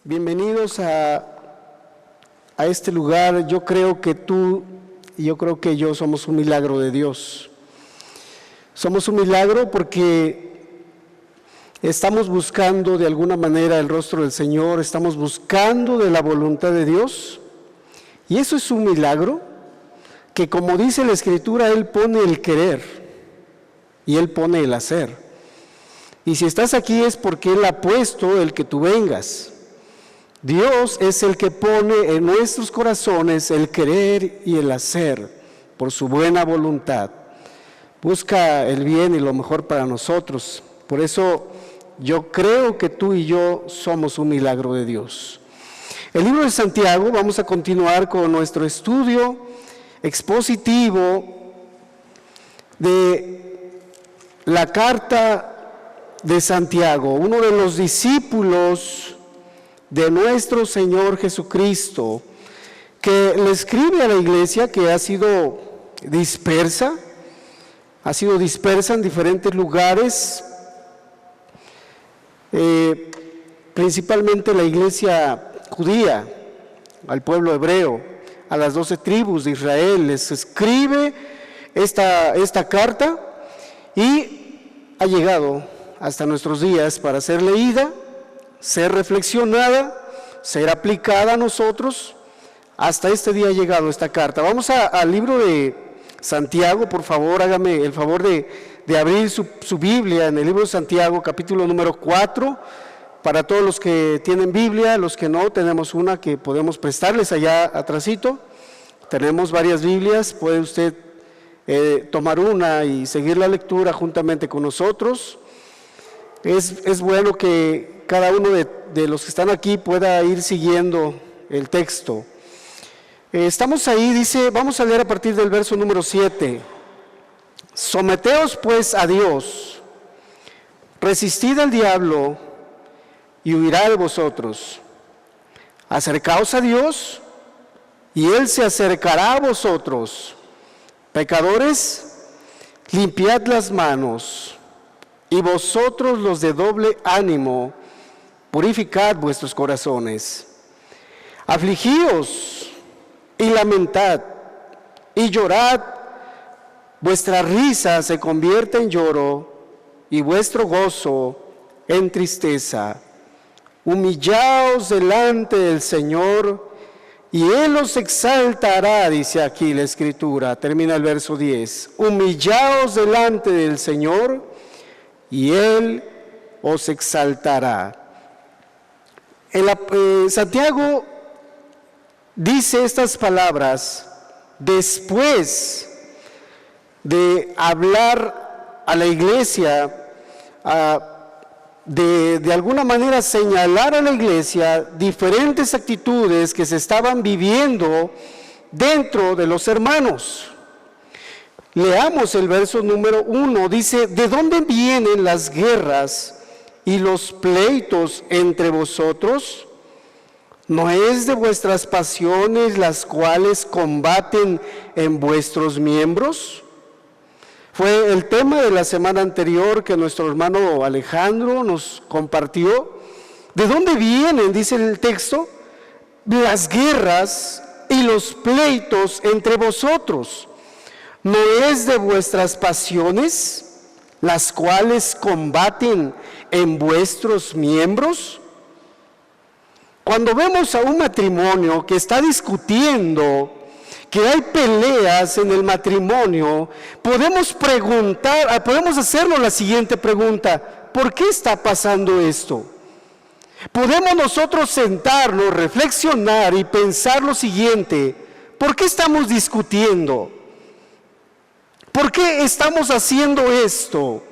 Bienvenidos a este lugar. Yo creo que tú y yo creo que yo somos un milagro de Dios. Somos un milagro porque estamos buscando de alguna manera el rostro del Señor, estamos buscando de la voluntad de Dios, y eso es un milagro que, como dice la Escritura, Él pone el querer y Él pone el hacer. Y si estás aquí es porque Él ha puesto el que tú vengas. Dios es el que pone en nuestros corazones el querer y el hacer por su buena voluntad. Busca el bien y lo mejor para nosotros. Por eso yo creo que tú y yo somos un milagro de Dios. El libro de Santiago, vamos a continuar con nuestro estudio expositivo de la carta de Santiago, uno de los discípulos de nuestro Señor Jesucristo, que le escribe a la iglesia que ha sido dispersa en diferentes lugares, principalmente la iglesia judía, al pueblo hebreo, a las 12 tribus de Israel. Les escribe esta carta y ha llegado hasta nuestros días para ser leída, ser reflexionada, ser aplicada a nosotros. Hasta este día ha llegado esta carta. Vamos al libro de Santiago. Por favor, hágame el favor de abrir su Biblia en el libro de Santiago, capítulo número 4. Para todos los que tienen Biblia, los que no, tenemos una que podemos prestarles allá atrásito. Tenemos varias Biblias, puede usted tomar una y seguir la lectura juntamente con nosotros. Es bueno que cada uno de los que están aquí pueda ir siguiendo el texto. Estamos ahí, dice, vamos a leer a partir del verso número 7. Someteos pues a Dios, resistid al diablo y huirá de vosotros. Acercaos a Dios y Él se acercará a vosotros. Pecadores, limpiad las manos. Y vosotros los de doble ánimo, purificad vuestros corazones. Afligíos y lamentad y llorad. Vuestra risa se convierte en lloro y vuestro gozo en tristeza. Humillaos delante del Señor y Él os exaltará, dice aquí la Escritura. Termina el verso 10. Humillaos delante del Señor y Él os exaltará. Santiago dice estas palabras después de hablar a la iglesia, de alguna manera señalar a la iglesia diferentes actitudes que se estaban viviendo dentro de los hermanos. Leamos el verso número 1, dice: ¿de dónde vienen las guerras y los pleitos entre vosotros? ¿No es de vuestras pasiones las cuales combaten en vuestros miembros? Fue el tema de la semana anterior que nuestro hermano Alejandro nos compartió. ¿De dónde vienen, dice el texto, las guerras y los pleitos entre vosotros? ¿No es de vuestras pasiones las cuales combaten en vuestros miembros? Cuando vemos a un matrimonio que está discutiendo, que hay peleas en el matrimonio, podemos hacernos la siguiente pregunta: ¿por qué está pasando esto? Podemos nosotros sentarnos, reflexionar y pensar lo siguiente: ¿por qué estamos discutiendo? ¿Por qué estamos haciendo esto?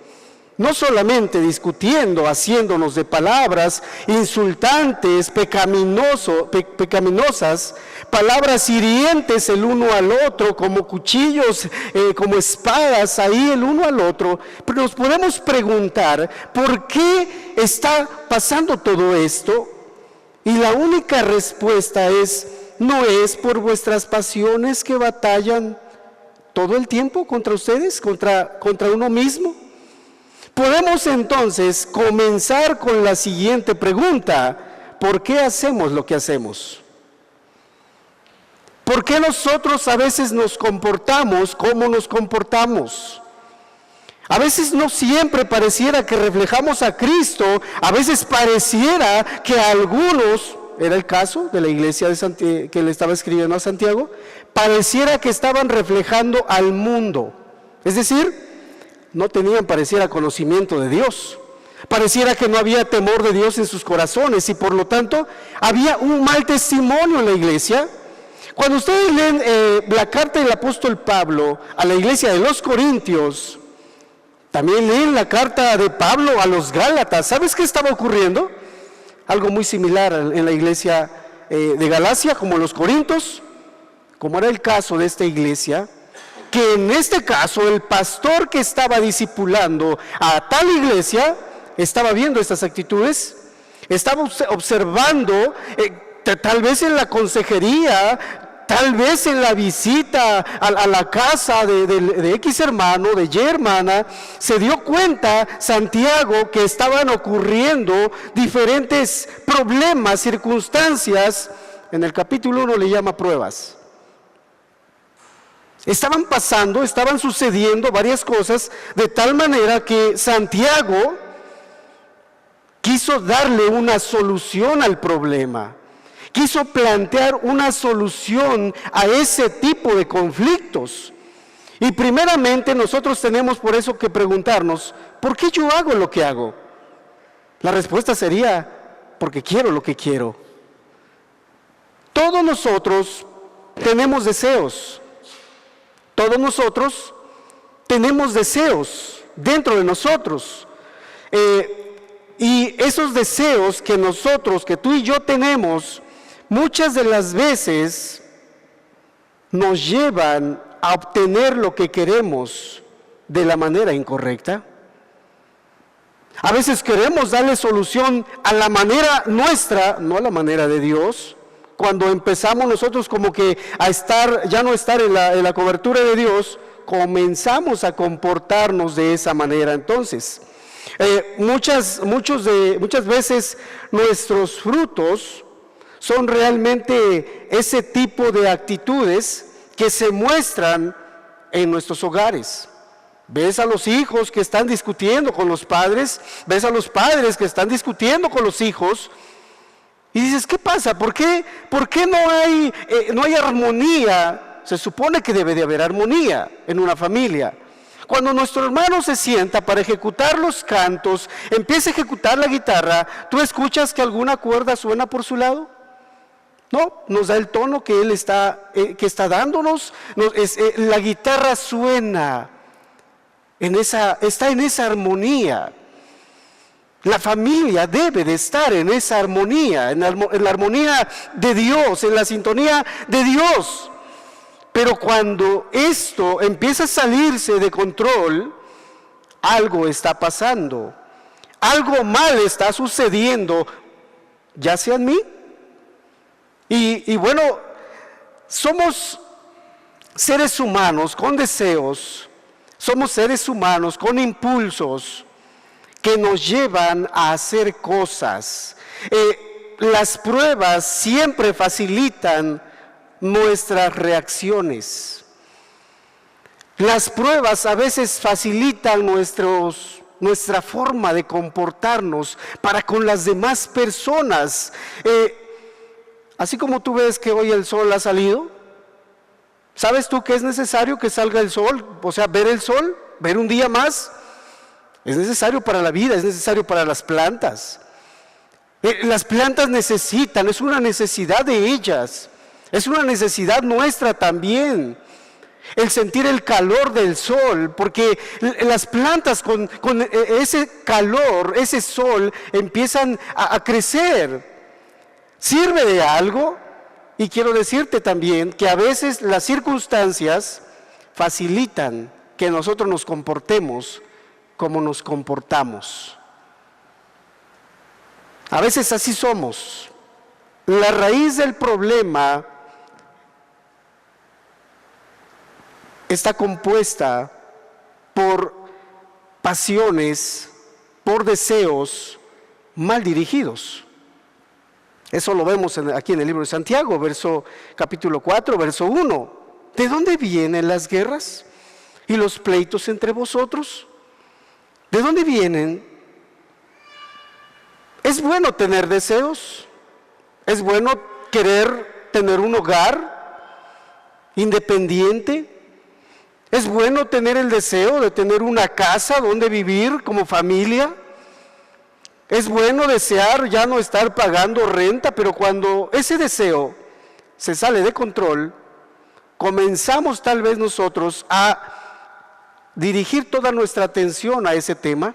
No solamente discutiendo, haciéndonos de palabras insultantes, pecaminosas, palabras hirientes el uno al otro, como cuchillos, como espadas ahí el uno al otro. Pero nos podemos preguntar, ¿por qué está pasando todo esto? Y la única respuesta es: ¿no es por vuestras pasiones que batallan todo el tiempo contra ustedes, contra uno mismo? Podemos entonces comenzar con la siguiente pregunta: ¿por qué hacemos lo que hacemos? ¿Por qué nosotros a veces nos comportamos como nos comportamos? A veces no siempre pareciera que reflejamos a Cristo, a veces pareciera que a algunos, era el caso de la iglesia de Santiago, que le estaba escribiendo a Santiago, pareciera que estaban reflejando al mundo. Es decir, no tenían, pareciera, conocimiento de Dios. Pareciera que no había temor de Dios en sus corazones y por lo tanto había un mal testimonio en la iglesia. Cuando ustedes leen la carta del apóstol Pablo a la iglesia de los Corintios, también leen la carta de Pablo a los Gálatas, ¿sabes qué estaba ocurriendo? Algo muy similar en la iglesia de Galacia como los Corintios, como era el caso de esta iglesia, que en este caso el pastor que estaba discipulando a tal iglesia estaba viendo estas actitudes, estaba observando, tal vez en la consejería, tal vez en la visita a la casa de X hermano, de Y hermana, se dio cuenta Santiago que estaban ocurriendo diferentes problemas, circunstancias. En el capítulo 1 le llama pruebas. Estaban pasando, estaban sucediendo varias cosas de tal manera que Santiago quiso darle una solución al problema. Quiso plantear una solución a ese tipo de conflictos. Y primeramente nosotros tenemos por eso que preguntarnos, ¿por qué yo hago lo que hago? La respuesta sería, porque quiero lo que quiero. Todos nosotros tenemos deseos. Todos nosotros tenemos deseos dentro de nosotros. Y esos deseos que nosotros, que tú y yo tenemos, muchas de las veces nos llevan a obtener lo que queremos de la manera incorrecta. A veces queremos darle solución a la manera nuestra, no a la manera de Dios. Cuando empezamos nosotros como que a estar, ya no estar en la cobertura de Dios, comenzamos a comportarnos de esa manera. Entonces, muchas veces nuestros frutos son realmente ese tipo de actitudes que se muestran en nuestros hogares. Ves a los hijos que están discutiendo con los padres, ves a los padres que están discutiendo con los hijos, y dices, ¿qué pasa? ¿Por qué no hay armonía? Se supone que debe de haber armonía en una familia. Cuando nuestro hermano se sienta para ejecutar los cantos, empieza a ejecutar la guitarra, ¿tú escuchas que alguna cuerda suena por su lado? No, nos da el tono que él está dándonos. La guitarra suena, está en esa armonía. La familia debe de estar en esa armonía, en la armonía de Dios, en la sintonía de Dios. Pero cuando esto empieza a salirse de control, algo está pasando, algo mal está sucediendo, ya sea en mí. Y bueno, somos seres humanos con deseos, somos seres humanos con impulsos que nos llevan a hacer cosas. Las pruebas siempre facilitan nuestras reacciones. Las pruebas a veces facilitan nuestra forma de comportarnos para con las demás personas. Así como tú ves que hoy el sol ha salido, ¿sabes tú que es necesario que salga el sol? O sea, ver el sol, ver un día más, es necesario para la vida, es necesario para las plantas. Las plantas necesitan, es una necesidad de ellas, es una necesidad nuestra también, el sentir el calor del sol, porque las plantas con ese calor, ese sol, empiezan a crecer. ¿Sirve de algo? Y quiero decirte también que a veces las circunstancias facilitan que nosotros nos comportemos como nos comportamos. A veces así somos. La raíz del problema está compuesta por pasiones, por deseos mal dirigidos. Eso lo vemos aquí en el libro de Santiago, capítulo 4, verso 1. ¿De dónde vienen las guerras y los pleitos entre vosotros? ¿De dónde vienen? ¿Es bueno tener deseos? ¿Es bueno querer tener un hogar independiente? ¿Es bueno tener el deseo de tener una casa donde vivir como familia? Es bueno desear ya no estar pagando renta, pero cuando ese deseo se sale de control, comenzamos tal vez nosotros a dirigir toda nuestra atención a ese tema,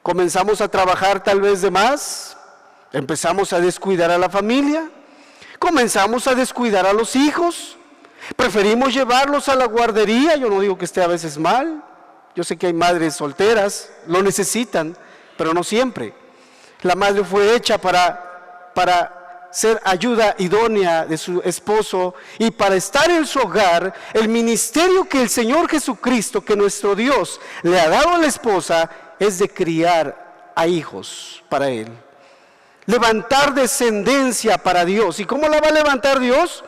comenzamos a trabajar tal vez de más, empezamos a descuidar a la familia, comenzamos a descuidar a los hijos, preferimos llevarlos a la guardería. Yo no digo que esté a veces mal, yo sé que hay madres solteras, lo necesitan, pero no siempre. La madre fue hecha para ser ayuda idónea de su esposo y para estar en su hogar. El ministerio que el Señor Jesucristo, que nuestro Dios le ha dado a la esposa, es de criar a hijos para Él, levantar descendencia para Dios. ¿Y cómo la va a levantar Dios?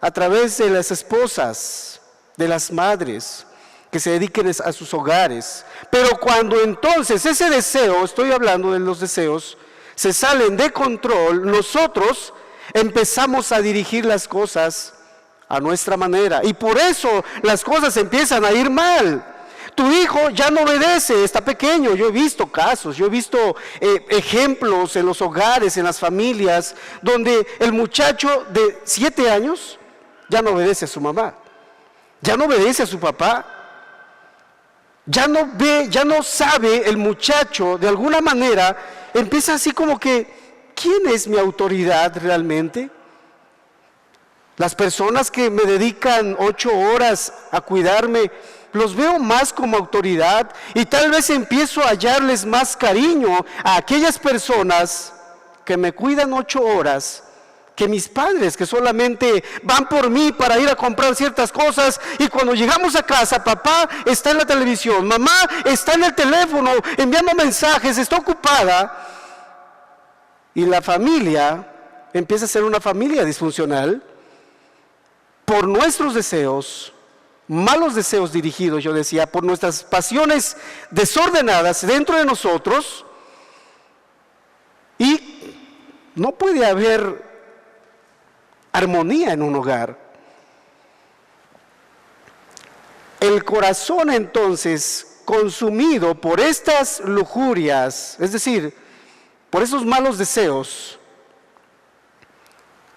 A través de las esposas, de las madres, que se dediquen a sus hogares. Pero cuando entonces ese deseo, estoy hablando de los deseos, se salen de control, nosotros empezamos a dirigir las cosas a nuestra manera, y por eso las cosas empiezan a ir mal. Tu hijo ya no obedece, está pequeño. Yo he visto casos, yo he visto ejemplos en los hogares, en las familias, donde el muchacho de 7 años ya no obedece a su mamá, ya no obedece a su papá. Ya no ve, ya no sabe el muchacho, de alguna manera, empieza así como que, ¿quién es mi autoridad realmente? Las personas que me dedican 8 horas a cuidarme, los veo más como autoridad, y tal vez empiezo a hallarles más cariño a aquellas personas que me cuidan 8 horas, que mis padres, que solamente van por mí para ir a comprar ciertas cosas, y cuando llegamos a casa, papá está en la televisión, mamá está en el teléfono enviando mensajes, está ocupada, y la familia empieza a ser una familia disfuncional por nuestros deseos, malos deseos dirigidos, yo decía, por nuestras pasiones desordenadas dentro de nosotros. Y no puede haber armonía en un hogar. El corazón entonces consumido por estas lujurias, es decir, por esos malos deseos,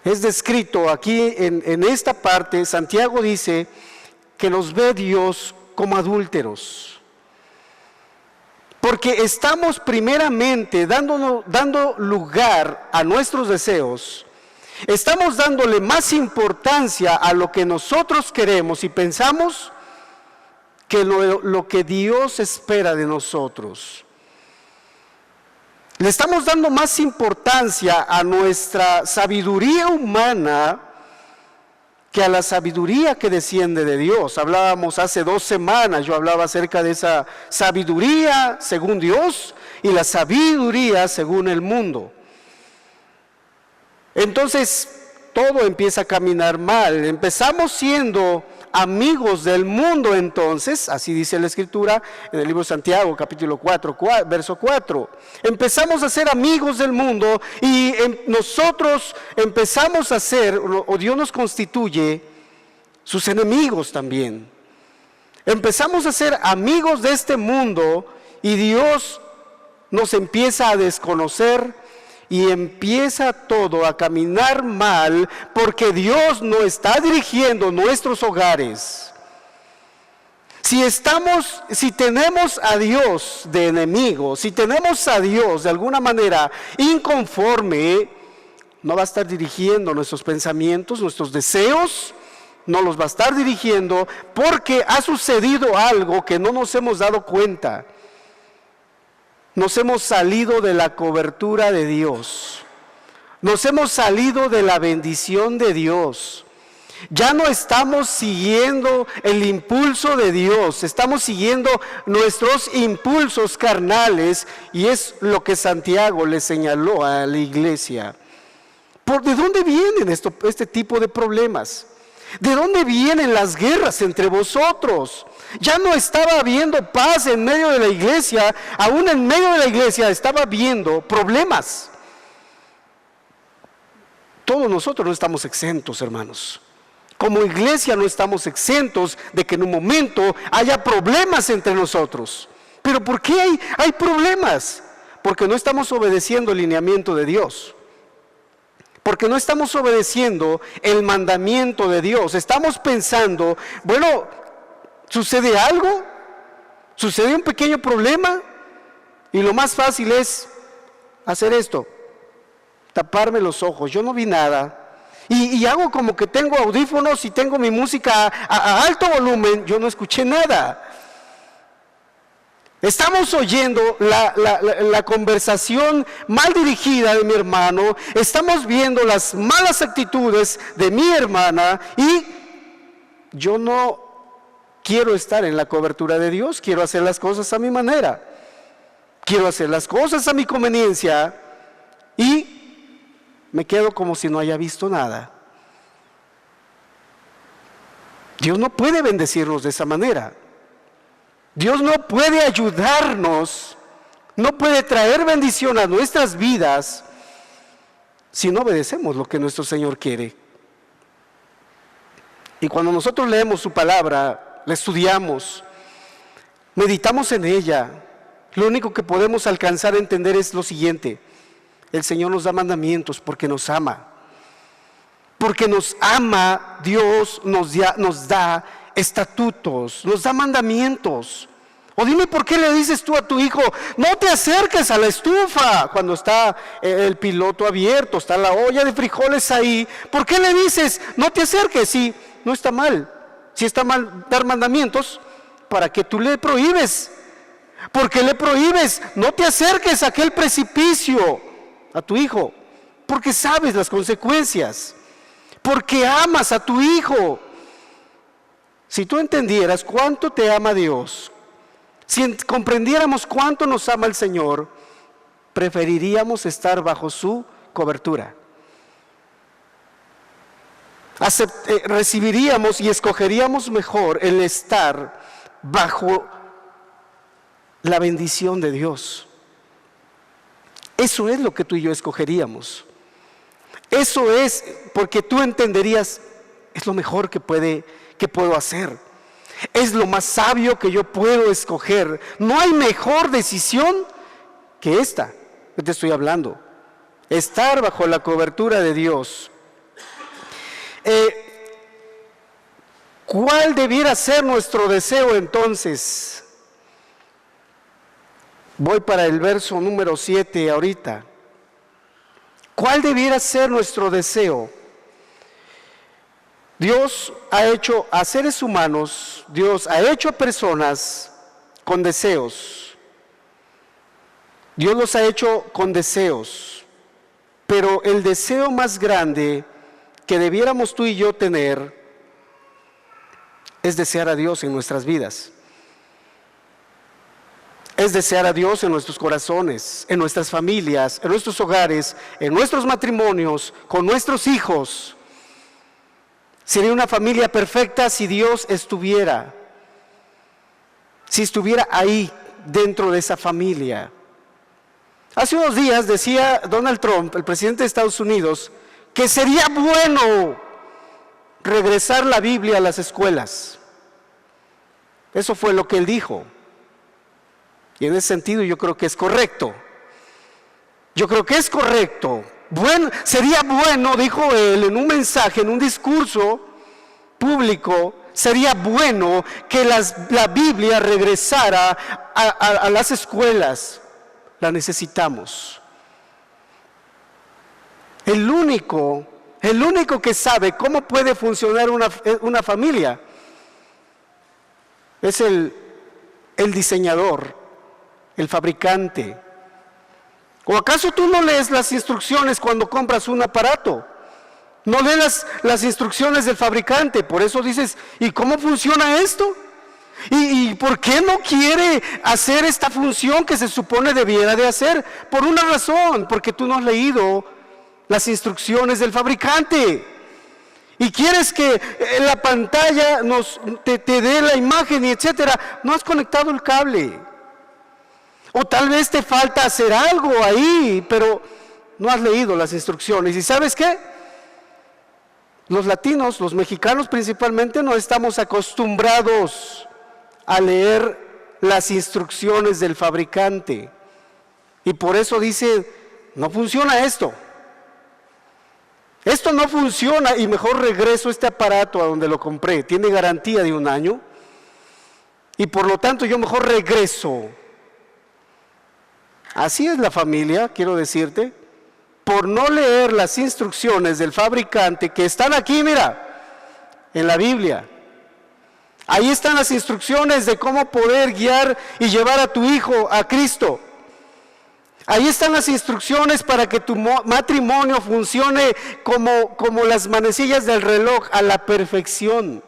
es descrito aquí en esta parte. Santiago dice que los ve Dios como adúlteros, porque estamos primeramente dando lugar a nuestros deseos. Estamos dándole más importancia a lo que nosotros queremos y pensamos que lo que Dios espera de nosotros. Le estamos dando más importancia a nuestra sabiduría humana que a la sabiduría que desciende de Dios. Hablábamos hace 2 semanas, yo hablaba acerca de esa sabiduría según Dios y la sabiduría según el mundo. Entonces todo empieza a caminar mal. Empezamos siendo amigos del mundo, entonces, así dice la Escritura en el libro de Santiago, capítulo 4, verso 4. Empezamos a ser amigos del mundo y nosotros empezamos a ser, o Dios nos constituye, sus enemigos también. Empezamos a ser amigos de este mundo y Dios nos empieza a desconocer. Y empieza todo a caminar mal porque Dios no está dirigiendo nuestros hogares. Si tenemos a Dios de enemigo, si tenemos a Dios de alguna manera inconforme, no va a estar dirigiendo nuestros pensamientos, nuestros deseos, no los va a estar dirigiendo porque ha sucedido algo que no nos hemos dado cuenta. Nos hemos salido de la cobertura de Dios, nos hemos salido de la bendición de Dios. Ya no estamos siguiendo el impulso de Dios, estamos siguiendo nuestros impulsos carnales, y es lo que Santiago le señaló a la iglesia. ¿De dónde vienen este tipo de problemas? ¿De dónde vienen las guerras entre vosotros? Ya no estaba habiendo paz en medio de la iglesia, aún en medio de la iglesia estaba habiendo problemas. Todos nosotros no estamos exentos, hermanos. Como iglesia no estamos exentos de que en un momento haya problemas entre nosotros. ¿Pero por qué hay problemas? Porque no estamos obedeciendo el lineamiento de Dios. Porque no estamos obedeciendo el mandamiento de Dios. Estamos pensando, bueno, ¿sucede algo? ¿Sucede un pequeño problema? Y lo más fácil es hacer esto, taparme los ojos. Yo no vi nada. Y hago como que tengo audífonos y tengo mi música a alto volumen. Yo no escuché nada. Estamos oyendo la conversación mal dirigida de mi hermano, estamos viendo las malas actitudes de mi hermana y yo no quiero estar en la cobertura de Dios, quiero hacer las cosas a mi manera, quiero hacer las cosas a mi conveniencia y me quedo como si no haya visto nada. Dios no puede bendecirnos de esa manera. Dios no puede ayudarnos, no puede traer bendición a nuestras vidas si no obedecemos lo que nuestro Señor quiere. Y cuando nosotros leemos su palabra, la estudiamos, meditamos en ella, lo único que podemos alcanzar a entender es lo siguiente: el Señor nos da mandamientos porque nos ama. Porque nos ama, Dios nos da estatutos, nos da mandamientos. O dime, ¿por qué le dices tú a tu hijo, no te acerques a la estufa cuando está el piloto abierto, está la olla de frijoles ahí? ¿Por qué le dices, no te acerques? Si no está mal, si está mal dar mandamientos, ¿para qué tú le prohíbes? ¿Por qué le prohíbes? No te acerques a aquel precipicio a tu hijo, porque sabes las consecuencias, porque amas a tu hijo. Si tú entendieras cuánto te ama Dios, si comprendiéramos cuánto nos ama el Señor, preferiríamos estar bajo su cobertura. Recibiríamos y escogeríamos mejor el estar bajo la bendición de Dios. Eso es lo que tú y yo escogeríamos. Eso es porque tú entenderías, es lo mejor que puedo hacer. Es lo más sabio que yo puedo escoger. No hay mejor decisión que esta que te estoy hablando. Estar bajo la cobertura de Dios. ¿Cuál debiera ser nuestro deseo entonces? Voy para el verso número 7 ahorita. ¿Cuál debiera ser nuestro deseo? Dios ha hecho a seres humanos, Dios ha hecho a personas con deseos. Dios los ha hecho con deseos. Pero el deseo más grande que debiéramos tú y yo tener es desear a Dios en nuestras vidas. Es desear a Dios en nuestros corazones, en nuestras familias, en nuestros hogares, en nuestros matrimonios, con nuestros hijos. Sería una familia perfecta si Dios estuviera ahí dentro de esa familia. Hace unos días decía Donald Trump, el presidente de Estados Unidos, que sería bueno regresar la Biblia a las escuelas. Eso fue lo que él dijo. Y en ese sentido yo creo que es correcto. Yo creo que es correcto. Bueno, sería bueno, dijo él en un mensaje, en un discurso público, sería bueno que la Biblia regresara a las escuelas. La necesitamos. El único que sabe cómo puede funcionar una familia es el diseñador, el fabricante. ¿O acaso tú no lees las instrucciones cuando compras un aparato? No lees las instrucciones del fabricante. Por eso dices, ¿y cómo funciona esto? ¿Y por qué no quiere hacer esta función que se supone debiera de hacer? Por una razón, porque tú no has leído las instrucciones del fabricante. Y quieres que en la pantalla te dé la imagen y etcétera. No has conectado el cable. O tal vez te falta hacer algo ahí, pero no has leído las instrucciones. ¿Y sabes qué? Los latinos, los mexicanos principalmente, no estamos acostumbrados a leer las instrucciones del fabricante. Y por eso dice, no funciona esto. Esto no funciona y mejor regreso este aparato a donde lo compré. Tiene garantía de 1 año. Y por lo tanto yo mejor regreso. Así es la familia, quiero decirte. Por no leer las instrucciones del fabricante que están aquí, mira, en la Biblia. Ahí están las instrucciones de cómo poder guiar y llevar a tu hijo a Cristo. Ahí están las instrucciones para que tu matrimonio funcione como las manecillas del reloj, a la perfección.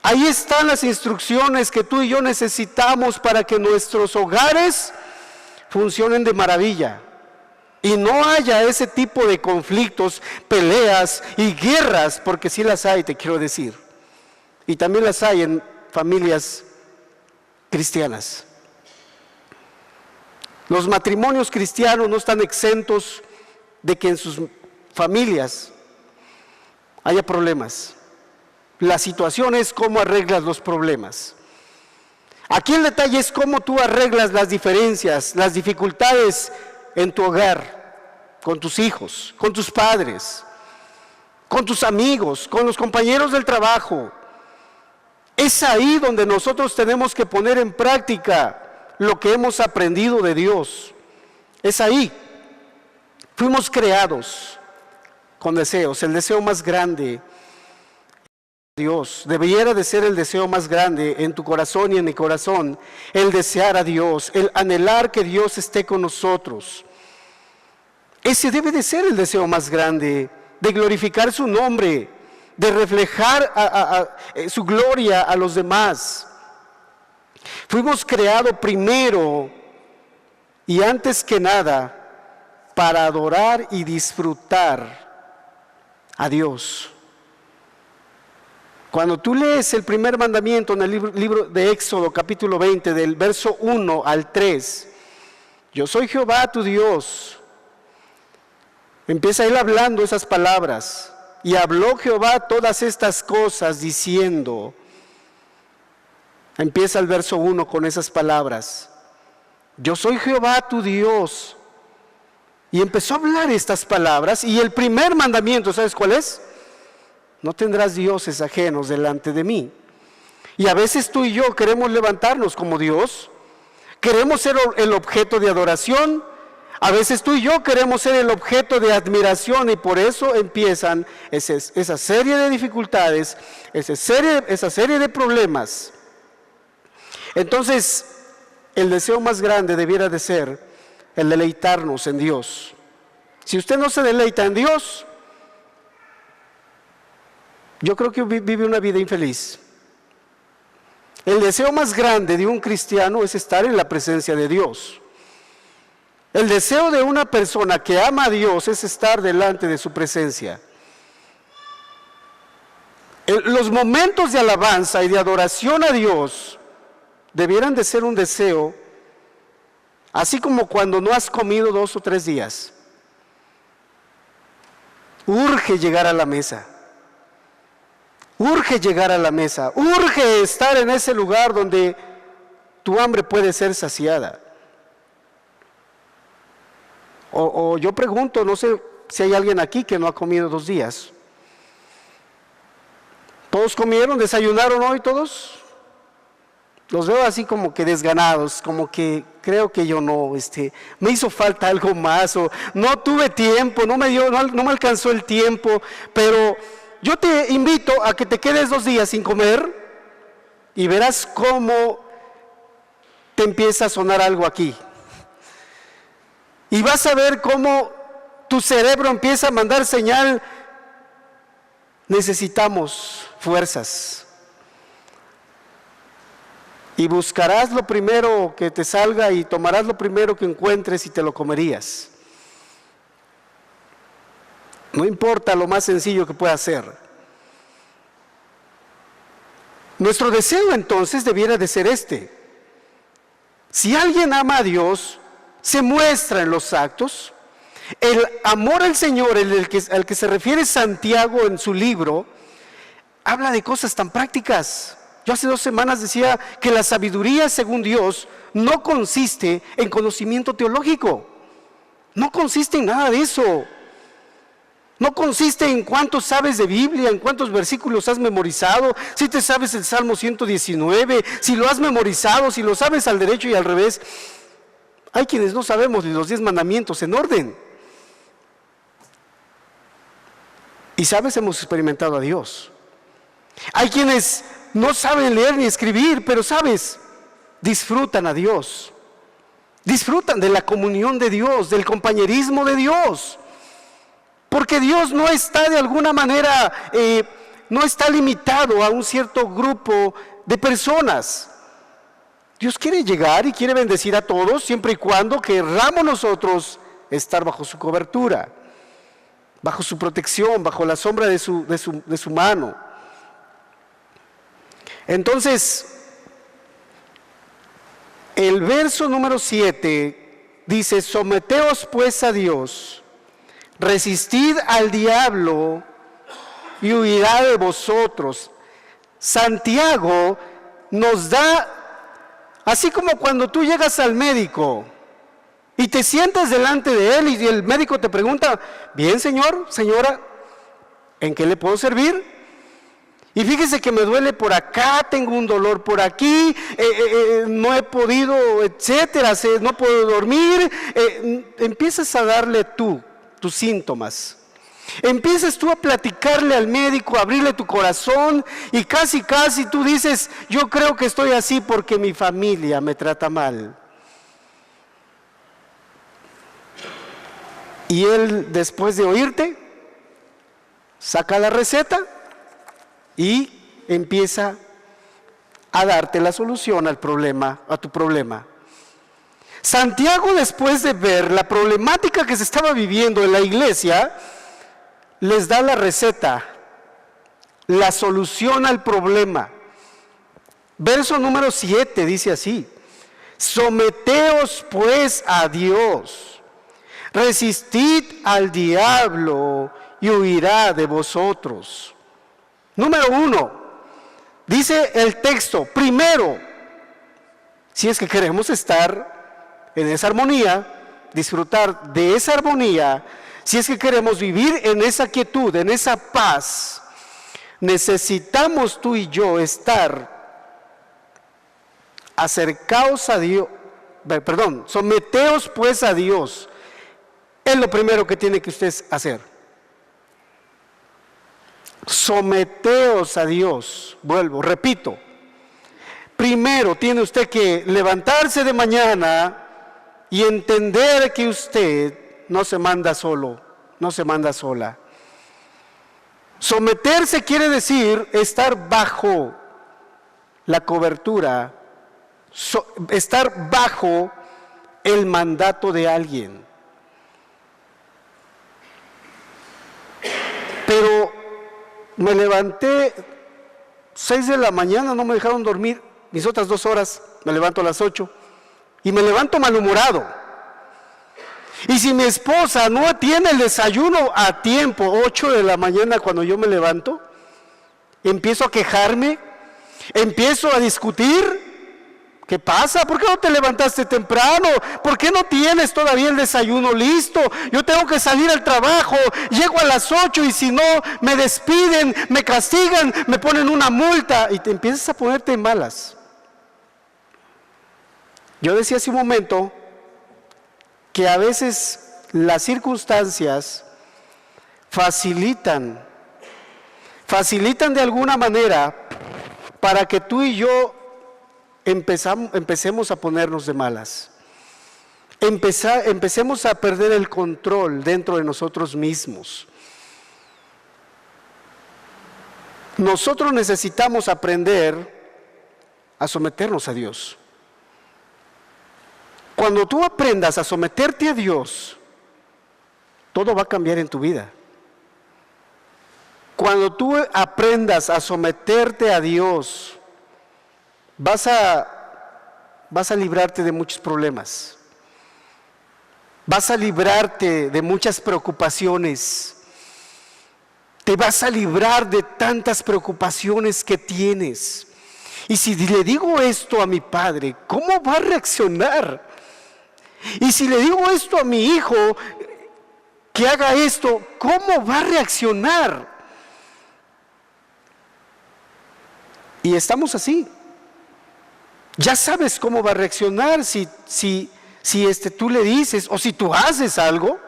Ahí están las instrucciones que tú y yo necesitamos para que nuestros hogares funcionen de maravilla. Y no haya ese tipo de conflictos, peleas y guerras, porque sí las hay, te quiero decir. Y también las hay en familias cristianas. Los matrimonios cristianos no están exentos de que en sus familias haya problemas. La situación es cómo arreglas los problemas. Aquí el detalle es cómo tú arreglas las diferencias, las dificultades en tu hogar, con tus hijos, con tus padres, con tus amigos, con los compañeros del trabajo. Es ahí donde nosotros tenemos que poner en práctica lo que hemos aprendido de Dios. Es ahí. Fuimos creados con deseos. El deseo más grande de Dios debiera de ser el deseo más grande en tu corazón y en mi corazón. El desear a Dios, el anhelar que Dios esté con nosotros. Ese debe de ser el deseo más grande, de glorificar su nombre, de reflejar su gloria a los demás. Fuimos creados primero y antes que nada para adorar y disfrutar a Dios. Cuando tú lees el primer mandamiento en el libro de Éxodo capítulo 20 del verso 1 al 3, yo soy Jehová tu Dios. Empieza él hablando esas palabras. Y habló Jehová todas estas cosas diciendo, empieza el verso 1 con esas palabras, yo soy Jehová tu Dios. Y empezó a hablar estas palabras y el primer mandamiento, ¿sabes cuál es? No tendrás dioses ajenos delante de mí. Y a veces tú y yo queremos levantarnos como Dios, queremos ser el objeto de adoración. A veces tú y yo queremos ser el objeto de admiración y por eso empiezan esa serie de dificultades, esa serie de problemas. Entonces, el deseo más grande debiera de ser el deleitarnos en Dios. Si usted no se deleita en Dios, yo creo que vive una vida infeliz. El deseo más grande de un cristiano es estar en la presencia de Dios. El deseo de una persona que ama a Dios es estar delante de su presencia. Los momentos de alabanza y de adoración a Dios debieran de ser un deseo, así como cuando no has comido 2 o 3 días. Urge llegar a la mesa. Urge llegar a la mesa. Urge estar en ese lugar donde tu hambre puede ser saciada. O yo pregunto, no sé si hay alguien aquí que no ha comido 2 días. ¿Todos comieron? ¿Desayunaron hoy todos? Los veo así como que desganados, como que creo que yo no, me hizo falta algo más, o no tuve tiempo, no me alcanzó el tiempo, pero yo te invito a que te quedes 2 días sin comer y verás cómo te empieza a sonar algo aquí. Y vas a ver cómo tu cerebro empieza a mandar señal, necesitamos fuerzas. Y buscarás lo primero que te salga y tomarás lo primero que encuentres y te lo comerías. No importa lo más sencillo que pueda ser. Nuestro deseo entonces debiera de ser este. Si alguien ama a Dios, se muestra en los actos. El amor al Señor, al que se refiere Santiago en su libro, habla de cosas tan prácticas. Yo hace 2 semanas decía que la sabiduría según Dios no consiste en conocimiento teológico. No consiste en nada de eso. No consiste en cuánto sabes de Biblia, en cuántos versículos has memorizado, si te sabes el Salmo 119, si lo has memorizado, si lo sabes al derecho y al revés. Hay quienes no sabemos ni los 10 mandamientos en orden. Y sabes, hemos experimentado a Dios. Hay quienes no saben leer ni escribir, pero sabes, disfrutan a Dios. Disfrutan de la comunión de Dios, del compañerismo de Dios. Porque Dios no está de alguna manera, no está limitado a un cierto grupo de personas. Dios quiere llegar y quiere bendecir a todos, siempre y cuando querramos nosotros estar bajo su cobertura, bajo su protección, bajo la sombra de su mano. Entonces, el verso número 7 dice: someteos pues a Dios, resistid al diablo y huirá de vosotros. Santiago nos da, así como cuando tú llegas al médico y te sientas delante de él y el médico te pregunta: bien, señor, señora, ¿en qué le puedo servir? Y fíjese que me duele por acá, tengo un dolor por aquí, no he podido, etcétera, no puedo dormir. Empiezas a darle tus síntomas. Empiezas tú a platicarle al médico, a abrirle tu corazón y casi tú dices: yo creo que estoy así porque mi familia me trata mal. Y él, después de oírte, saca la receta y empieza a darte la solución al problema, a tu problema. Santiago, después de ver la problemática que se estaba viviendo en la iglesia, les da la receta, la solución al problema. Verso número 7 dice así: someteos pues a Dios, resistid al diablo y huirá de vosotros. Número 1, dice el texto, primero, si es que queremos estar en esa armonía, disfrutar de esa armonía, si es que queremos vivir en esa quietud, en esa paz, necesitamos tú y yo estar acercaos a Dios, someteos pues a Dios. Es lo primero que tiene que usted hacer. Someteos a Dios. Vuelvo, repito. Primero tiene usted que levantarse de mañana y entender que usted no se manda solo, no se manda sola. Someterse quiere decir estar bajo la cobertura, estar bajo el mandato de alguien. Pero me levanté 6 de la mañana, no me dejaron dormir mis otras 2 horas, me levanto a las 8 y me levanto malhumorado. Y si mi esposa no tiene el desayuno a tiempo, 8 de la mañana cuando yo me levanto, empiezo a quejarme, empiezo a discutir. ¿Qué pasa? ¿Por qué no te levantaste temprano? ¿Por qué no tienes todavía el desayuno listo? Yo tengo que salir al trabajo, llego a las 8 y si no me despiden, me castigan, me ponen una multa y te empiezas a ponerte malas. Yo decía hace un momento que a veces las circunstancias facilitan de alguna manera para que tú y yo empecemos a ponernos de malas. Empecemos a perder el control dentro de nosotros mismos. Nosotros necesitamos aprender a someternos a Dios. Cuando tú aprendas a someterte a Dios, todo va a cambiar en tu vida. Cuando tú aprendas a someterte a Dios, vas a librarte de muchos problemas. Vas a librarte de muchas preocupaciones. Te vas a librar de tantas preocupaciones que tienes. Y si le digo esto a mi padre, ¿cómo va a reaccionar? Y si le digo esto a mi hijo, que haga esto, ¿cómo va a reaccionar? Y estamos así. Ya sabes cómo va a reaccionar si tú le dices o si tú haces algo,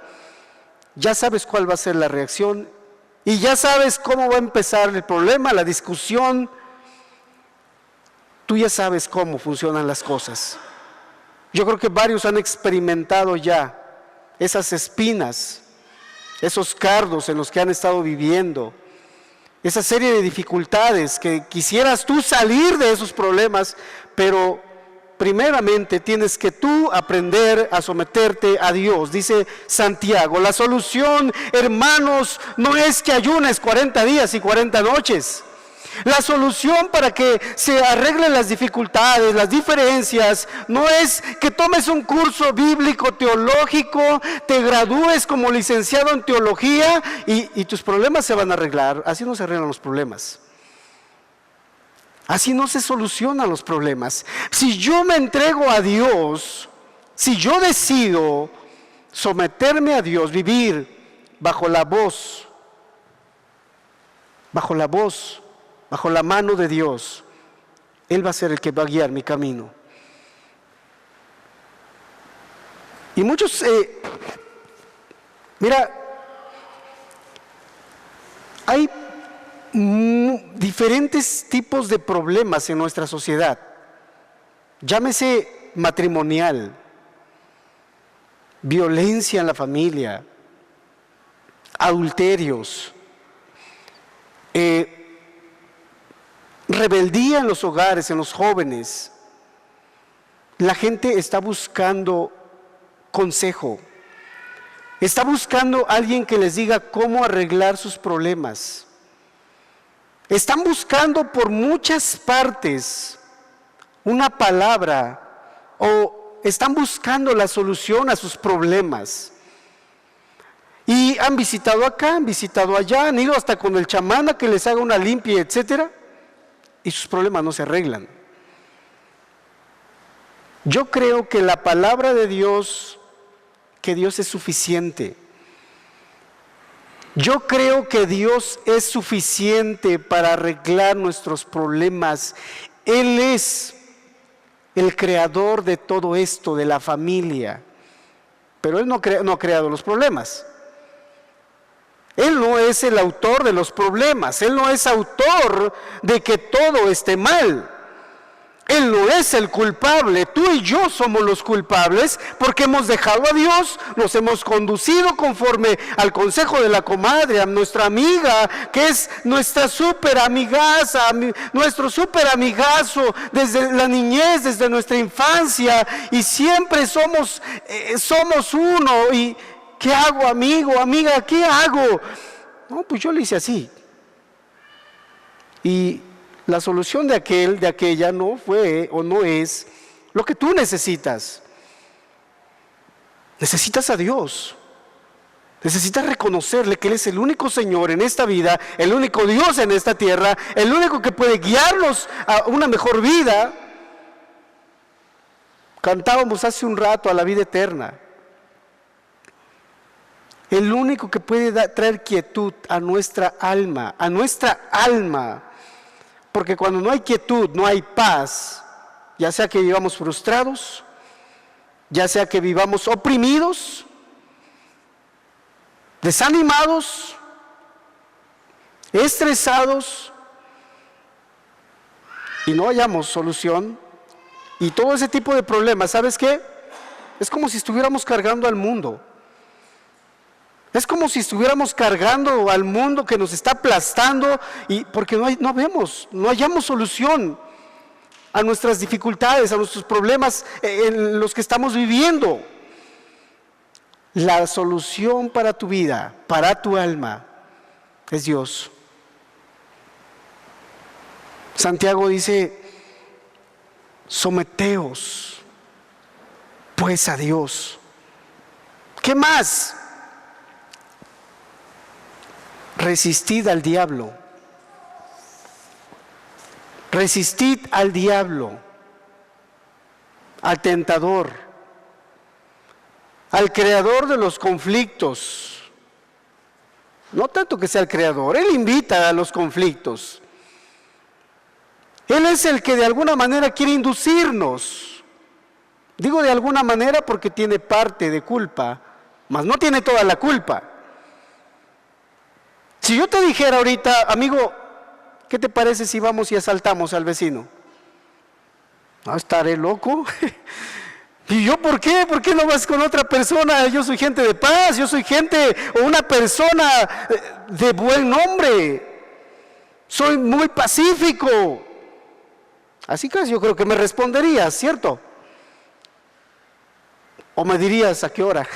ya sabes cuál va a ser la reacción y ya sabes cómo va a empezar el problema, la discusión. Tú ya sabes cómo funcionan las cosas. Yo creo que varios han experimentado ya esas espinas, esos cardos en los que han estado viviendo, esa serie de dificultades que quisieras tú salir de esos problemas, pero primeramente tienes que tú aprender a someterte a Dios. Dice Santiago, la solución, hermanos, no es que ayunes 40 días y 40 noches. La solución para que se arreglen las dificultades, las diferencias, no es que tomes un curso bíblico, teológico, te gradúes como licenciado en teología y tus problemas se van a arreglar. Así no se arreglan los problemas. Así no se solucionan los problemas. Si yo me entrego a Dios, si yo decido someterme a Dios, vivir bajo la voz, bajo la mano de Dios, Él va a ser el que va a guiar mi camino. Y muchos, mira, hay diferentes tipos de problemas en nuestra sociedad. Llámese matrimonial, violencia en la familia, adulterios, rebeldía en los hogares, en los jóvenes. La gente está buscando consejo, está buscando a alguien que les diga cómo arreglar sus problemas. Están buscando por muchas partes una palabra o están buscando la solución a sus problemas. Y han visitado acá, han visitado allá, han ido hasta con el chamán a que les haga una limpia, etcétera, y sus problemas no se arreglan. Yo creo que la palabra de Dios, que Dios es suficiente. Yo creo que Dios es suficiente para arreglar nuestros problemas. Él es el creador de todo esto, de la familia. Pero Él no ha creado los problemas. Él no es el autor de los problemas. Él no es autor de que todo esté mal. Él no es el culpable. Tú y yo somos los culpables porque hemos dejado a Dios, nos hemos conducido conforme al consejo de la comadre, a nuestra amiga, que es nuestra súper amigaza, nuestro súper amigazo desde la niñez, desde nuestra infancia, y siempre somos uno. ¿Y qué hago, amigo, amiga? ¿Qué hago? No, pues yo le hice así. Y la solución de aquella no fue o no es lo que tú necesitas. Necesitas a Dios. Necesitas reconocerle que Él es el único Señor en esta vida, el único Dios en esta tierra, el único que puede guiarnos a una mejor vida. Cantábamos hace un rato a la vida eterna. El único que puede traer quietud a nuestra alma, porque cuando no hay quietud, no hay paz, ya sea que vivamos frustrados, ya sea que vivamos oprimidos, desanimados, estresados, y no hayamos solución, y todo ese tipo de problemas, ¿sabes qué? Es como si estuviéramos cargando al mundo. Es como si estuviéramos cargando al mundo que nos está aplastando, y porque no hallamos solución a nuestras dificultades, a nuestros problemas en los que estamos viviendo. La solución para tu vida, para tu alma, es Dios. Santiago dice, someteos pues a Dios. ¿Qué más? Resistid al diablo. Resistid al diablo, al tentador, al creador de los conflictos. No tanto que sea el creador, él invita a los conflictos. Él es el que de alguna manera quiere inducirnos. Digo de alguna manera porque tiene parte de culpa, mas no tiene toda la culpa. Si yo te dijera ahorita, amigo, ¿qué te parece si vamos y asaltamos al vecino? No, estaré loco. ¿Y yo por qué? ¿Por qué no vas con otra persona? Yo soy gente de paz, yo soy gente o una persona de buen nombre. Soy muy pacífico. Así que yo creo que me responderías, ¿cierto? O me dirías, ¿a qué hora?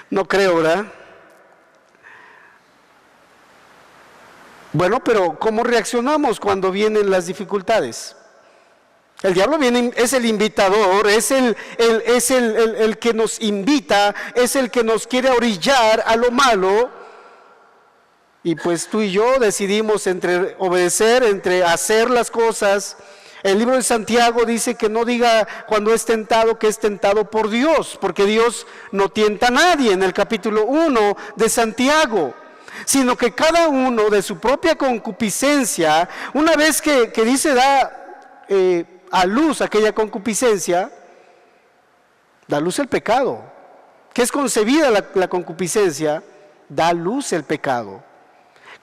No creo, ¿verdad? Bueno, pero ¿cómo reaccionamos cuando vienen las dificultades? El diablo viene, es el invitador, es el que nos invita, es el que nos quiere orillar a lo malo. Y pues tú y yo decidimos entre obedecer, entre hacer las cosas. El libro de Santiago dice que no diga cuando es tentado que es tentado por Dios, porque Dios no tienta a nadie en el capítulo 1 de Santiago, sino que cada uno de su propia concupiscencia, una vez que dice da a luz aquella concupiscencia, da luz el pecado, que es concebida la concupiscencia, da luz el pecado.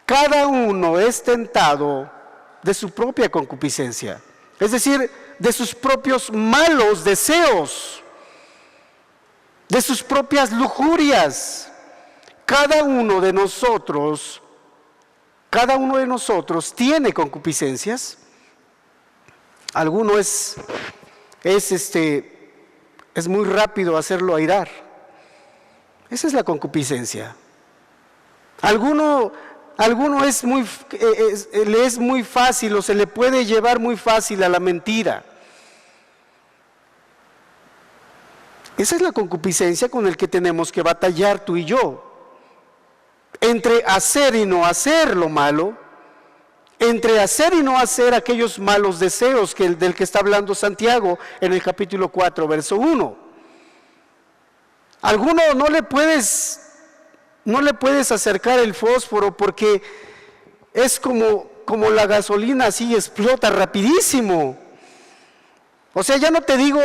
Cada uno es tentado de su propia concupiscencia, es decir, de sus propios malos deseos, de sus propias lujurias. Cada uno de nosotros tiene concupiscencias. Alguno es muy rápido hacerlo airar. Esa es la concupiscencia. Alguno le es muy fácil o se le puede llevar muy fácil a la mentira. Esa es la concupiscencia con la que tenemos que batallar tú y yo. Entre hacer y no hacer lo malo, entre hacer y no hacer aquellos malos deseos del que está hablando Santiago en el capítulo 4, verso 1. Alguno no le puedes acercar el fósforo porque es como la gasolina, así explota rapidísimo. O sea, ya no te digo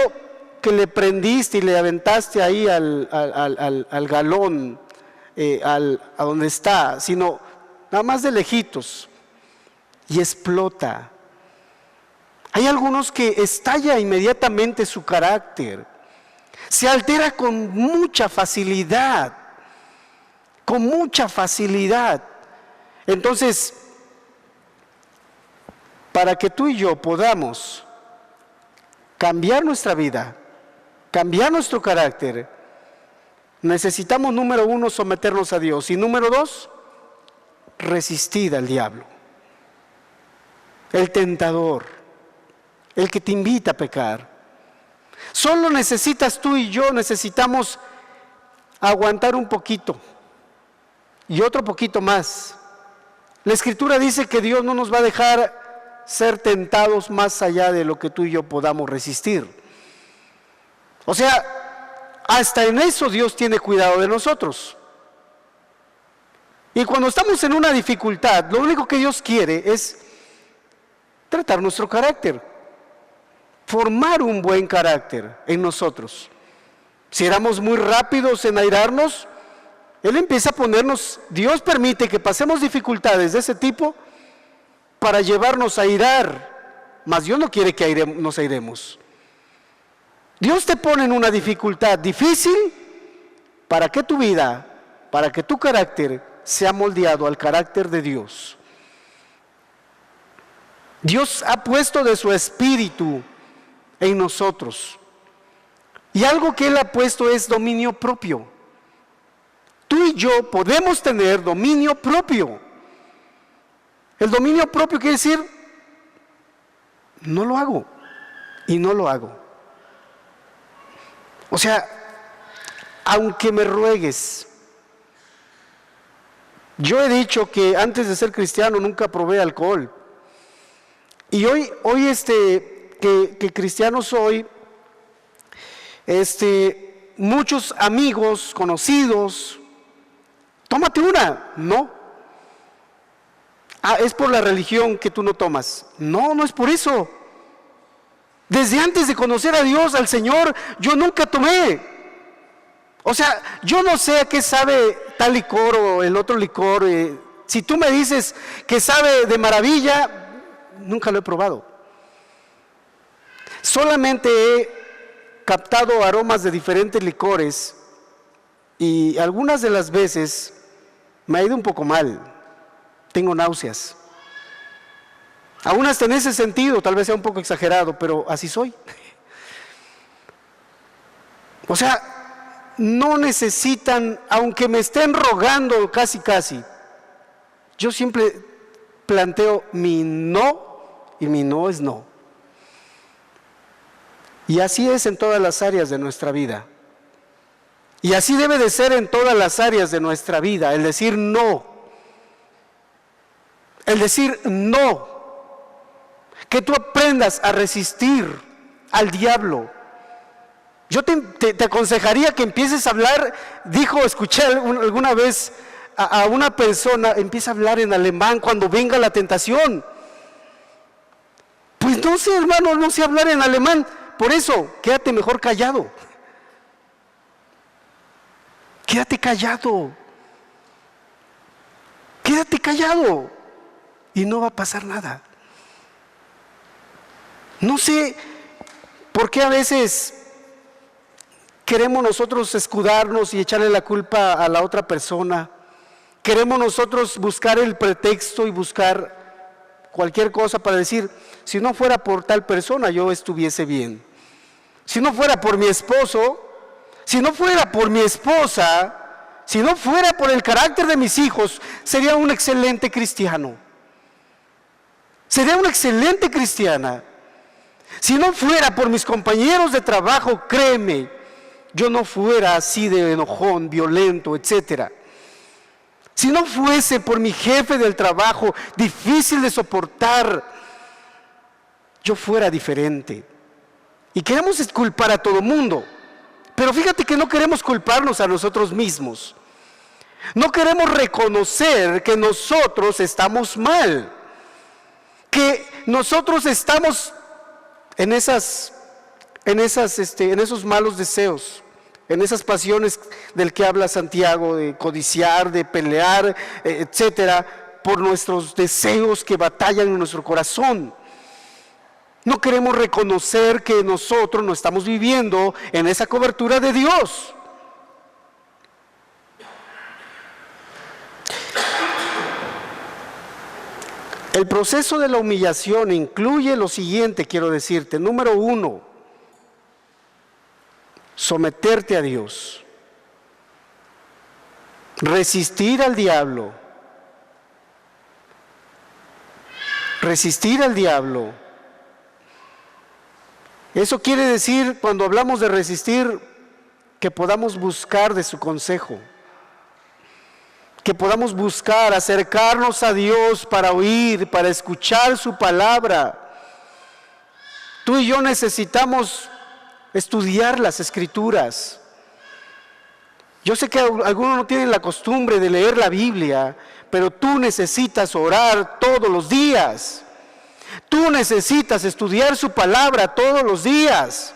que le prendiste y le aventaste ahí al galón, a donde está, sino nada más de lejitos y explota. Hay algunos que estalla inmediatamente su carácter, se altera con mucha facilidad. Entonces, para que tú y yo podamos cambiar nuestra vida, cambiar nuestro carácter, necesitamos, número 1, someternos a Dios, y número 2, resistir al diablo, el tentador, el que te invita a pecar. Solo necesitas tú y yo, necesitamos aguantar un poquito y otro poquito más. La Escritura dice que Dios no nos va a dejar ser tentados más allá de lo que tú y yo podamos resistir. O sea, hasta en eso Dios tiene cuidado de nosotros. Y cuando estamos en una dificultad, lo único que Dios quiere es tratar nuestro carácter, formar un buen carácter en nosotros. Si éramos muy rápidos en airarnos, Él empieza a ponernos, Dios permite que pasemos dificultades de ese tipo para llevarnos a airar, mas Dios no quiere que nos airemos. Dios te pone en una dificultad difícil para que tu vida, para que tu carácter sea moldeado al carácter de Dios. Dios ha puesto de su espíritu en nosotros, y algo que Él ha puesto es dominio propio. Tú y yo podemos tener dominio propio. El dominio propio quiere decir No lo hago y no lo hago. O sea, aunque me ruegues. Yo he dicho que antes de ser cristiano nunca probé alcohol. Y hoy que cristiano soy, muchos amigos, conocidos, tómate una. No. Es por la religión que tú no tomas. No, no es por eso. Desde antes de conocer a Dios, al Señor, yo nunca tomé. O sea, yo no sé a qué sabe tal licor o el otro licor. Si tú me dices que sabe de maravilla, nunca lo he probado. Solamente he captado aromas de diferentes licores y algunas de las veces me ha ido un poco mal. Tengo náuseas. Aún hasta en ese sentido, tal vez sea un poco exagerado, pero así soy. O sea, no necesitan, aunque me estén rogando casi, yo siempre planteo mi no, y mi no es no. Y así es en todas las áreas de nuestra vida. Y así debe de ser en todas las áreas de nuestra vida, el decir no. El decir no. Que tú aprendas a resistir al diablo. Yo te aconsejaría que empieces a hablar. Escuché alguna vez a una persona, empieza a hablar en alemán cuando venga la tentación. Pues no sé, hermano, no sé hablar en alemán. Por eso, quédate mejor callado. Quédate callado. Quédate callado. Y no va a pasar nada. No sé por qué a veces queremos nosotros escudarnos y echarle la culpa a la otra persona. Queremos nosotros buscar el pretexto y buscar cualquier cosa para decir, si no fuera por tal persona yo estuviese bien. Si no fuera por mi esposo, si no fuera por mi esposa, si no fuera por el carácter de mis hijos, sería un excelente cristiano. Sería una excelente cristiana. Si no fuera por mis compañeros de trabajo, créeme, yo no fuera así de enojón, violento, etcétera. Si no fuese por mi jefe del trabajo, difícil de soportar, yo fuera diferente. Y queremos culpar a todo mundo, pero fíjate que no queremos culparnos a nosotros mismos. No queremos reconocer que nosotros estamos mal, que nosotros estamos en esos malos deseos, en esas pasiones del que habla Santiago, de codiciar, de pelear, etcétera, por nuestros deseos que batallan en nuestro corazón. No queremos reconocer que nosotros no estamos viviendo en esa cobertura de Dios. El proceso de la humillación incluye lo siguiente, quiero decirte. Número 1, someterte a Dios. Resistir al diablo. Resistir al diablo. Eso quiere decir, cuando hablamos de resistir, que podamos buscar de su consejo. Que podamos buscar, acercarnos a Dios para oír, para escuchar su palabra. Tú y yo necesitamos estudiar las Escrituras. Yo sé que algunos no tienen la costumbre de leer la Biblia, pero tú necesitas orar todos los días. Tú necesitas estudiar su palabra todos los días.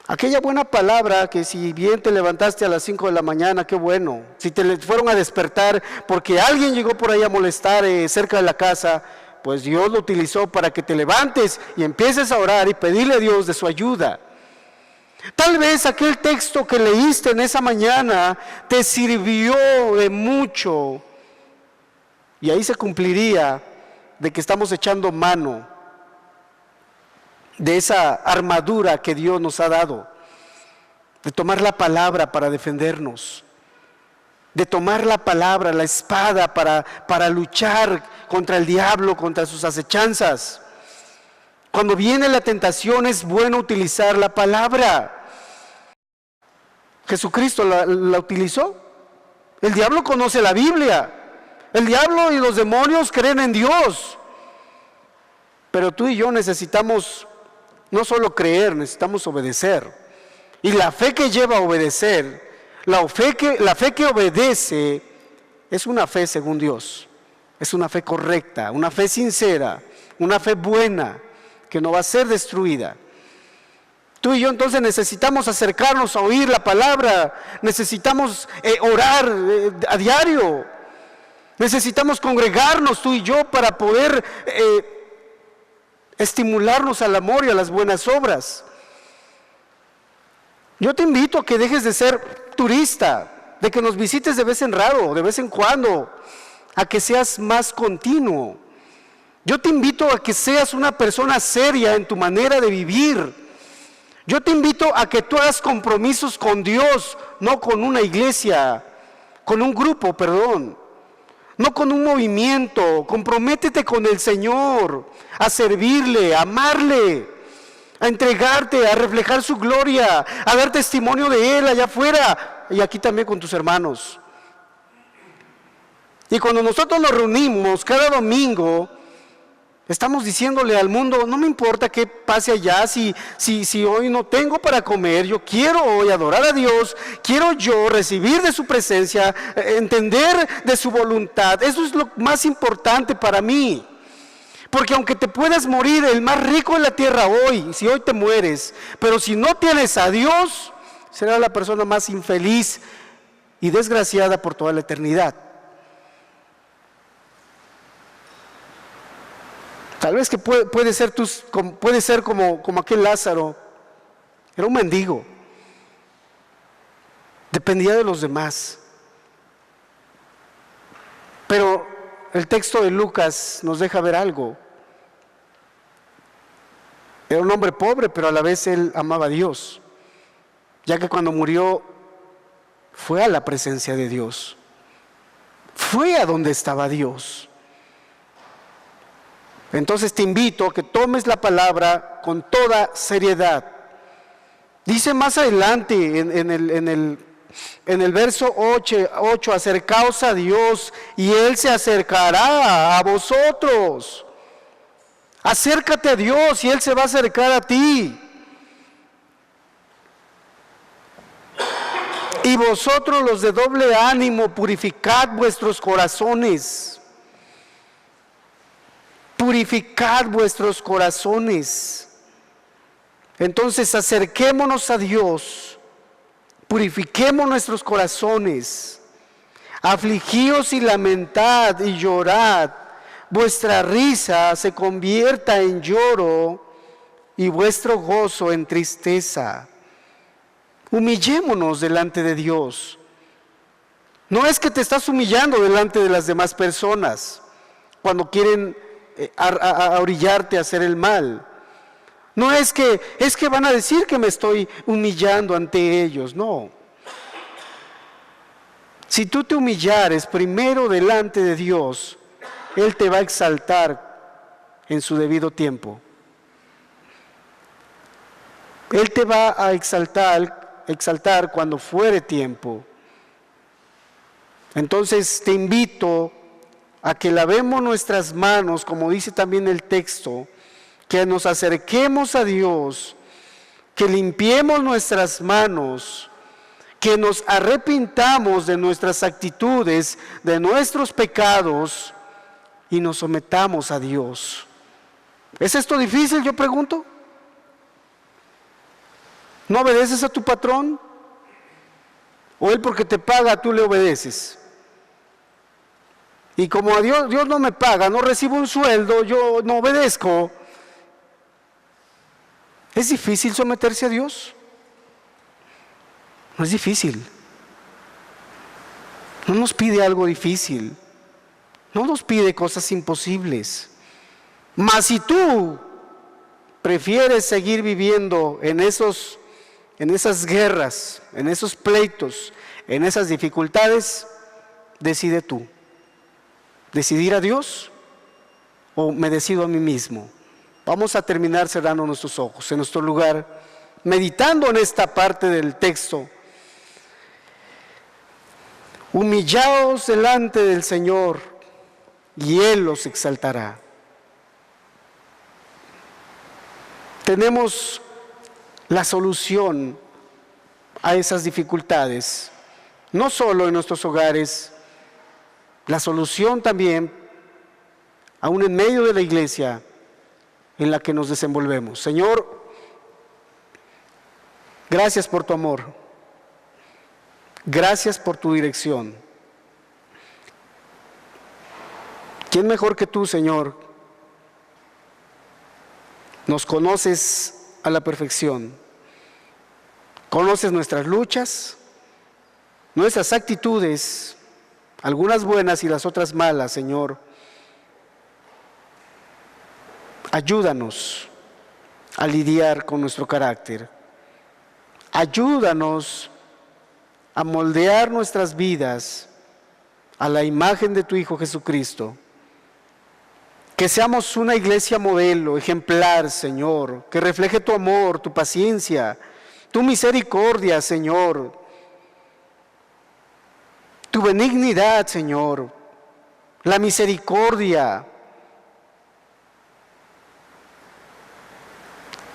Aquella buena palabra que si bien te levantaste a las 5 de la mañana, qué bueno. Si te fueron a despertar porque alguien llegó por ahí a molestar cerca de la casa, pues Dios lo utilizó para que te levantes y empieces a orar y pedirle a Dios de su ayuda. Tal vez aquel texto que leíste en esa mañana te sirvió de mucho y ahí se cumpliría de que estamos echando mano de esa armadura que Dios nos ha dado, de tomar la palabra para defendernos, de tomar la palabra, la espada para luchar contra el diablo, contra sus acechanzas. Cuando viene la tentación es bueno utilizar la palabra. Jesucristo la utilizó. El diablo conoce la Biblia. El diablo y los demonios creen en Dios. Pero tú y yo necesitamos no solo creer, necesitamos obedecer. Y la fe que lleva a obedecer, la fe que obedece, es una fe según Dios. Es una fe correcta, una fe sincera, una fe buena, que no va a ser destruida. Tú y yo entonces necesitamos acercarnos a oír la palabra, necesitamos orar a diario, necesitamos congregarnos tú y yo para poder estimularnos al amor y a las buenas obras. Yo te invito a que dejes de ser turista, de que nos visites de vez en raro, de vez en cuando, a que seas más continuo. Yo te invito a que seas una persona seria en tu manera de vivir. Yo te invito a que tú hagas compromisos con Dios, no con una iglesia, con un grupo, perdón, no con un movimiento. Comprométete con el Señor, a servirle, a amarle, a entregarte, a reflejar su gloria, a dar testimonio de Él allá afuera y aquí también con tus hermanos. Y cuando nosotros nos reunimos cada domingo, estamos diciéndole al mundo, no me importa qué pase allá, si hoy no tengo para comer, yo quiero hoy adorar a Dios, quiero yo recibir de su presencia, entender de su voluntad. Eso es lo más importante para mí. Porque aunque te puedas morir el más rico en la tierra hoy, si hoy te mueres, pero si no tienes a Dios, serás la persona más infeliz y desgraciada por toda la eternidad. Tal vez que puede ser como aquel Lázaro. Era un mendigo. Dependía de los demás. Pero el texto de Lucas nos deja ver algo. Era un hombre pobre, pero a la vez él amaba a Dios. Ya que cuando murió, fue a la presencia de Dios. Fue a donde estaba Dios. Entonces te invito a que tomes la palabra con toda seriedad. Dice más adelante en el verso 8, acercaos a Dios y Él se acercará a vosotros. Acércate a Dios y Él se va a acercar a ti. Y vosotros los de doble ánimo, purificad vuestros corazones. Purificad vuestros corazones. Entonces acerquémonos a Dios, purifiquemos nuestros corazones, afligíos y lamentad y llorad, vuestra risa se convierta en lloro y vuestro gozo en tristeza. Humillémonos delante de Dios. No es que te estás humillando delante de las demás personas cuando quieren a orillarte a hacer el mal. No es que van a decir que me estoy humillando ante ellos, no. Si tú te humillares primero delante de Dios, Él te va a exaltar en su debido tiempo. Él te va a exaltar cuando fuere tiempo. Entonces te invito a que lavemos nuestras manos, como dice también el texto, que nos acerquemos a Dios, que limpiemos nuestras manos, que nos arrepintamos de nuestras actitudes, de nuestros pecados y nos sometamos a Dios. ¿Es esto difícil? Yo pregunto. ¿No obedeces a tu patrón? ¿O él porque te paga, tú le obedeces? Y como a Dios no me paga, no recibo un sueldo, yo no obedezco. ¿Es difícil someterse a Dios? No es difícil. No nos pide algo difícil. No nos pide cosas imposibles. Mas si tú prefieres seguir viviendo en esas guerras, en esos pleitos, en esas dificultades, decide tú. ¿Decidir a Dios o me decido a mí mismo. Vamos a terminar cerrando nuestros ojos en nuestro lugar, meditando en esta parte del texto. Humillaos delante del Señor y Él los exaltará. Tenemos la solución a esas dificultades, no solo en nuestros hogares, la solución también, aún en medio de la iglesia en la que nos desenvolvemos. Señor, gracias por tu amor, gracias por tu dirección. ¿Quién mejor que tú, Señor? Nos conoces a la perfección, conoces nuestras luchas, nuestras actitudes, algunas buenas y las otras malas, Señor. Ayúdanos a lidiar con nuestro carácter. Ayúdanos a moldear nuestras vidas a la imagen de tu Hijo Jesucristo. Que seamos una iglesia modelo, ejemplar, Señor, que refleje tu amor, tu paciencia, tu misericordia, Señor, tu benignidad, Señor, la misericordia.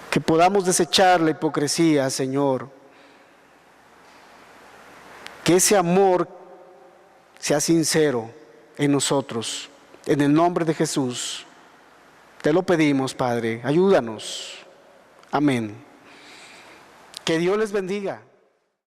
Que podamos desechar la hipocresía, Señor. Que ese amor sea sincero en nosotros. En el nombre de Jesús, te lo pedimos, Padre. Ayúdanos. Amén. Que Dios les bendiga.